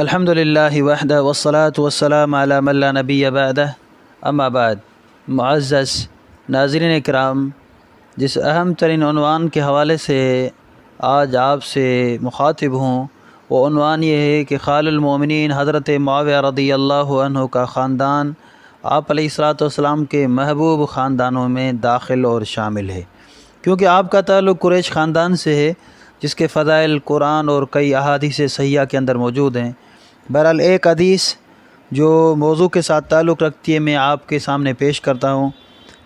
الحمد للہ وحدہ والصلاة والسلام علی من لا نبی بعدہ اما بعد۔ معزز ناظرین اکرام، جس اہم ترین عنوان کے حوالے سے آج آپ سے مخاطب ہوں وہ عنوان یہ ہے کہ خال المومنین حضرت معاویہ رضی اللہ عنہ کا خاندان آپ علیہ الصلاۃ والسلام کے محبوب خاندانوں میں داخل اور شامل ہے، کیونکہ آپ کا تعلق قریش خاندان سے ہے جس کے فضائل قرآن اور کئی احادیث صحیحہ کے اندر موجود ہیں۔ بہرحال ایک حدیث جو موضوع کے ساتھ تعلق رکھتی ہے میں آپ کے سامنے پیش کرتا ہوں۔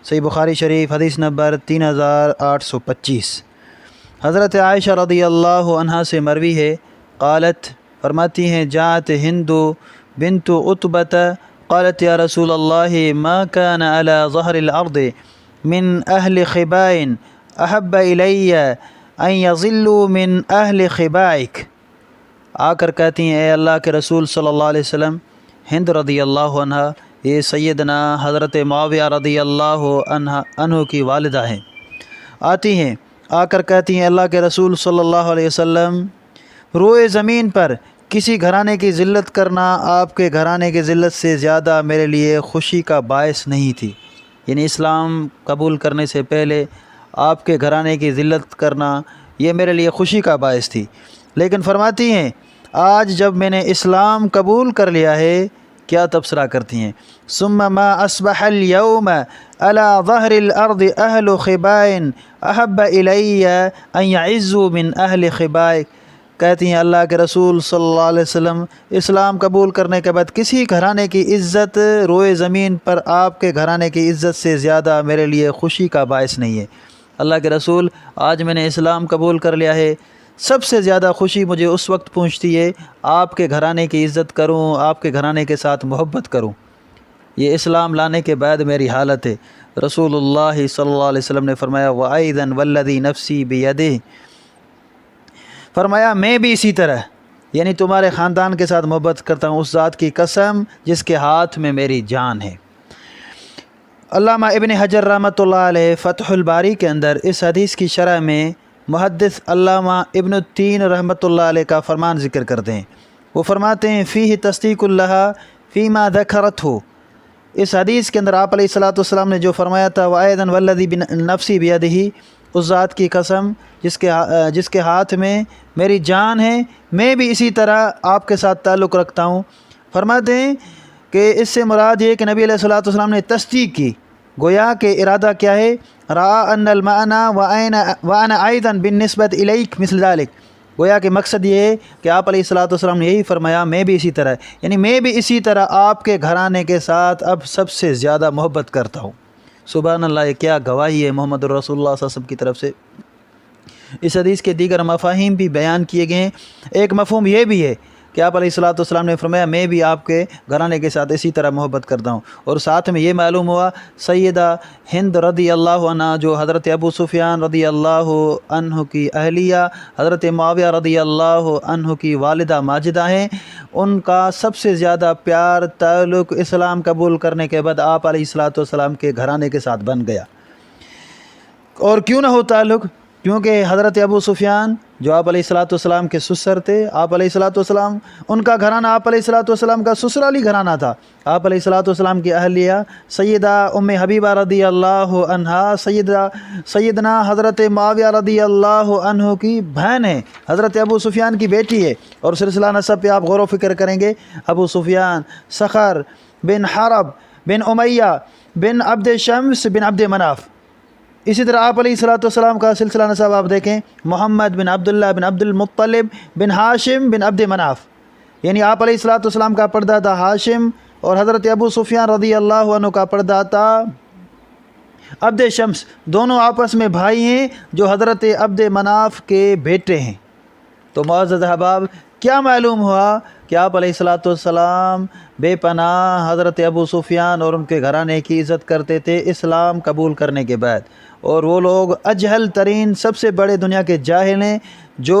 صحیح بخاری شریف حدیث نمبر 3825، حضرت عائشہ رضی اللہ عنہا سے مروی ہے، قالت فرماتی ہیں جاءت ہند بنت عتبۃ قالت یا رسول اللہ ما كان على ظہر الارض من اہل خباء احب الی ان یظلوا من اہل خبائک۔ آ کر کہتی ہیں اے اللہ کے رسول صلی اللہ علیہ وسلم، ہند رضی اللہ عنہ یہ سیدنا حضرت معاویہ رضی اللہ عنہ کی والدہ ہیں، آتی ہیں آ کر کہتی ہیں اللہ کے رسول صلی اللہ علیہ وسلم، روئے زمین پر کسی گھرانے کی ذلت کرنا آپ کے گھرانے کی ذلت سے زیادہ میرے لیے خوشی کا باعث نہیں تھی۔ یعنی اسلام قبول کرنے سے پہلے آپ کے گھرانے کی ذلت کرنا یہ میرے لیے خوشی کا باعث تھی، لیکن فرماتی ہیں آج جب میں نے اسلام قبول کر لیا ہے کیا تبصرہ کرتی ہیں، ثم ما اصبح اليوم على ظہر الارض اہل خباء احب الی ان یعزوا من اہل خبائک۔ کہتی ہیں اللہ کے رسول صلی اللہ علیہ وسلم، اسلام قبول کرنے کے بعد کسی گھرانے کی عزت روئے زمین پر آپ کے گھرانے کی عزت سے زیادہ میرے لیے خوشی کا باعث نہیں ہے۔ اللہ کے رسول آج میں نے اسلام قبول کر لیا ہے، سب سے زیادہ خوشی مجھے اس وقت پہنچتی ہے آپ کے گھرانے کی عزت کروں، آپ کے گھرانے کے ساتھ محبت کروں۔ یہ اسلام لانے کے بعد میری حالت ہے۔ رسول اللہ صلی اللہ علیہ وسلم نے فرمایا وَأَيْضًا وَالَّذِي نَفْسِي بِيَدِهِ، فرمایا میں بھی اسی طرح یعنی تمہارے خاندان کے ساتھ محبت کرتا ہوں، اس ذات کی قسم جس کے ہاتھ میں میری جان ہے۔ علامہ ابن حجر رحمۃ اللہ علیہ فتح الباری کے اندر اس حدیث کی شرح میں محدث علامہ ابن التین رحمۃ اللہ علیہ کا فرمان ذکر کرتے ہیں۔ وہ فرماتے ہیں فیہ تصدیق اللہ فیما ذکرتہ، اس حدیث کے اندر آپ علیہ الصلاۃ والسلام نے جو فرمایا تھا وَأَيْضًا وَالَّذِي نَفْسِي بِيَدِهِ، اس ذات کی قسم جس کے ہاتھ میں میری جان ہے، میں بھی اسی طرح آپ کے ساتھ تعلق رکھتا ہوں۔ فرماتے ہیں کہ اس سے مراد یہ کہ نبی علیہ الصلاۃ والسلام نے تصدیق کی، گویا کہ ارادہ کیا ہے، رَأَى أَنَّ الْمَعْنَى وَأَنَا أَيْضًا بِالنِّسْبَةِ إِلَيْكَ مِثْلَ ذَلِكَ، گویا کہ مقصد یہ ہے کہ آپ علیہ الصلاۃ والسلام نے یہی فرمایا میں بھی اسی طرح، یعنی میں بھی اسی طرح آپ کے گھرانے کے ساتھ اب سب سے زیادہ محبت کرتا ہوں۔ سبحان اللہ، یہ کیا گواہی ہے محمد الرسول اللہ صلی اللہ علیہ وسلم کی طرف سے۔ اس حدیث کے دیگر مفاہیم بھی بیان کیے گئے ہیں۔ ایک مفہوم یہ بھی ہے کہ آپ علیہ الصلاۃ والسلام نے فرمایا میں بھی آپ کے گھرانے کے ساتھ اسی طرح محبت کرتا ہوں، اور ساتھ میں یہ معلوم ہوا سیدہ ہند رضی اللہ عنہ جو حضرت ابو سفیان رضی اللہ عنہ کی اہلیہ، حضرت معاویہ رضی اللہ عنہ کی والدہ ماجدہ ہیں، ان کا سب سے زیادہ پیار تعلق اسلام قبول کرنے کے بعد آپ علیہ الصلاۃ والسلام کے گھرانے کے ساتھ بن گیا۔ اور کیوں نہ ہو تعلق، کیونکہ حضرت ابو سفیان جو آپ علیہ الصلاۃ والسلام کے سسر تھے، آپ علیہ الصلاۃ والسلام ان کا گھرانہ آپ علیہ الصلاۃ والسلام کا سسرالی گھرانہ تھا۔ آپ علیہ الصلاۃ والسلام کی اہلیہ سیدہ ام حبیبہ رضی اللہ عنہا سیدنا حضرت معاویہ رضی اللہ عنہ کی بہن ہے، حضرت ابو سفیان کی بیٹی ہے، اور سلسلہ نسب پہ آپ غور و فکر کریں گے ابو سفیان صخر بن حرب بن امیہ بن عبد شمس بن عبد مناف۔ اسی طرح آپ علیہ الصلاۃ والسلام کا سلسلہ نسب آپ دیکھیں محمد بن عبداللہ بن عبد المطلب بن ہاشم بن عبد مناف، یعنی آپ علیہ الصلاۃ والسلام کا پردادا ہاشم اور حضرت ابو سفیان رضی اللہ عنہ کا پردادا عبد شمس، دونوں آپس میں بھائی ہیں جو حضرت عبد مناف کے بیٹے ہیں۔ تو معزز احباب، کیا معلوم ہوا کہ آپ علیہ الصلاۃ والسلام بے پناہ حضرت ابو سفیان اور ان کے گھرانے کی عزت کرتے تھے اسلام قبول کرنے کے بعد، اور وہ لوگ اجہل ترین سب سے بڑے دنیا کے جاہل ہیں جو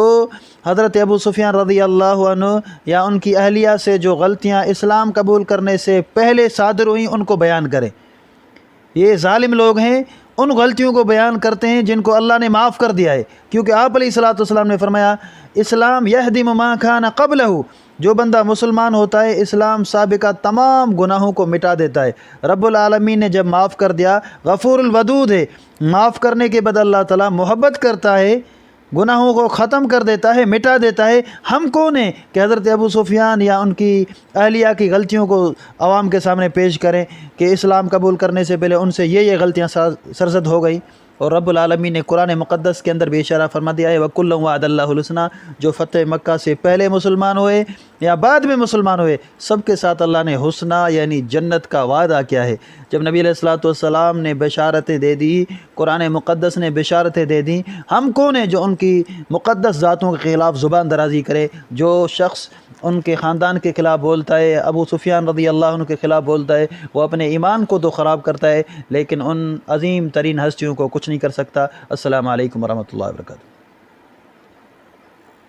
حضرت ابو سفیان رضی اللہ عنہ یا ان کی اہلیہ سے جو غلطیاں اسلام قبول کرنے سے پہلے صادر ہوئیں ان کو بیان کریں۔ یہ ظالم لوگ ہیں، ان غلطیوں کو بیان کرتے ہیں جن کو اللہ نے معاف کر دیا ہے، کیونکہ آپ علیہ الصلاۃ والسلام نے فرمایا اسلام یہدم ما کان قبلہ، جو بندہ مسلمان ہوتا ہے اسلام سابقہ تمام گناہوں کو مٹا دیتا ہے۔ رب العالمین نے جب معاف کر دیا، غفور الودود ہے، معاف کرنے کے بعد اللہ تعالیٰ محبت کرتا ہے، گناہوں کو ختم کر دیتا ہے، مٹا دیتا ہے۔ ہم کون ہیں کہ حضرت ابو سفیان یا ان کی اہلیہ کی غلطیوں کو عوام کے سامنے پیش کریں کہ اسلام قبول کرنے سے پہلے ان سے یہ غلطیاں سرزد ہو گئی؟ اور رب العالمین نے قرآن مقدس کے اندر بھی اشارہ فرما دیا ہے وَكُلًّا وَعَدَ اللَّهُ الْحُسْنَىٰ، جو فتح مکہ سے پہلے مسلمان ہوئے یا بعد میں مسلمان ہوئے، سب کے ساتھ اللہ نے حسنہ یعنی جنت کا وعدہ کیا ہے۔ جب نبی علیہ الصلوۃ والسلام نے بشارتیں دے دی، قرآن مقدس نے بشارتیں دے دیں، ہم کون ہیں جو ان کی مقدس ذاتوں کے خلاف زبان درازی کرے؟ جو شخص ان کے خاندان کے خلاف بولتا ہے، ابو سفیان رضی اللہ عنہ کے خلاف بولتا ہے، وہ اپنے ایمان کو تو خراب کرتا ہے لیکن ان عظیم ترین ہستیوں کو کچھ نہیں کر سکتا۔ السلام علیکم ورحمۃ اللہ وبرکاتہ۔